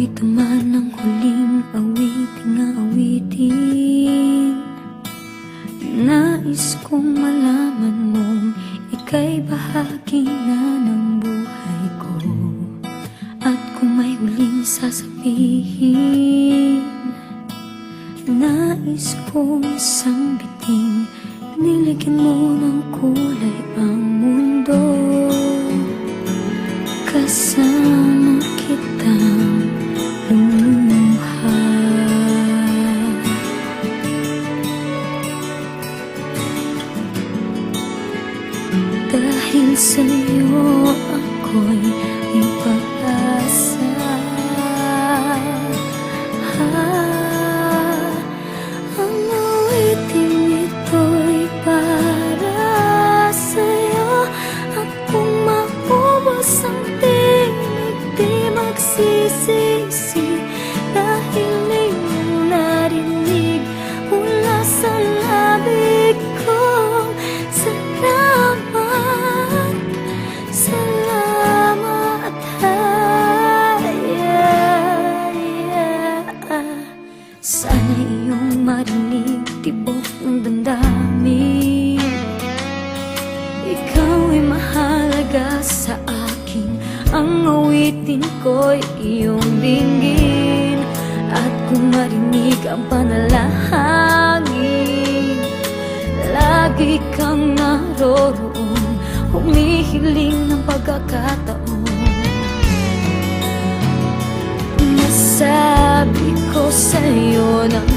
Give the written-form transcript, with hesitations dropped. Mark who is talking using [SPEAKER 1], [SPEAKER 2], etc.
[SPEAKER 1] Ito man ang huling awiting nais kong malaman mong ika'y bahagi na ng buhay ko. At kung may huling sasabihin, nais kong isang biting nilagyan mo ng kulay ang mundo. Kasama kitang lumuha, dahil sa'yo ako'y may pag-asa. Ang awiting ito'y para sa'yo. At kung maubos ang tinig, di magsisisi, dahil iyong narinig mula sa labig ko. Salamat, salamat, sana iyong marinig tibok ng damdamin. Ikaw ay mahalaga sa akin, ang awitin ko'y iyong dinggin. At kung marinig ang panalangin, lagi kang naroroon, humihiling ng pagkakataon. Nasabi ko sa'yo ng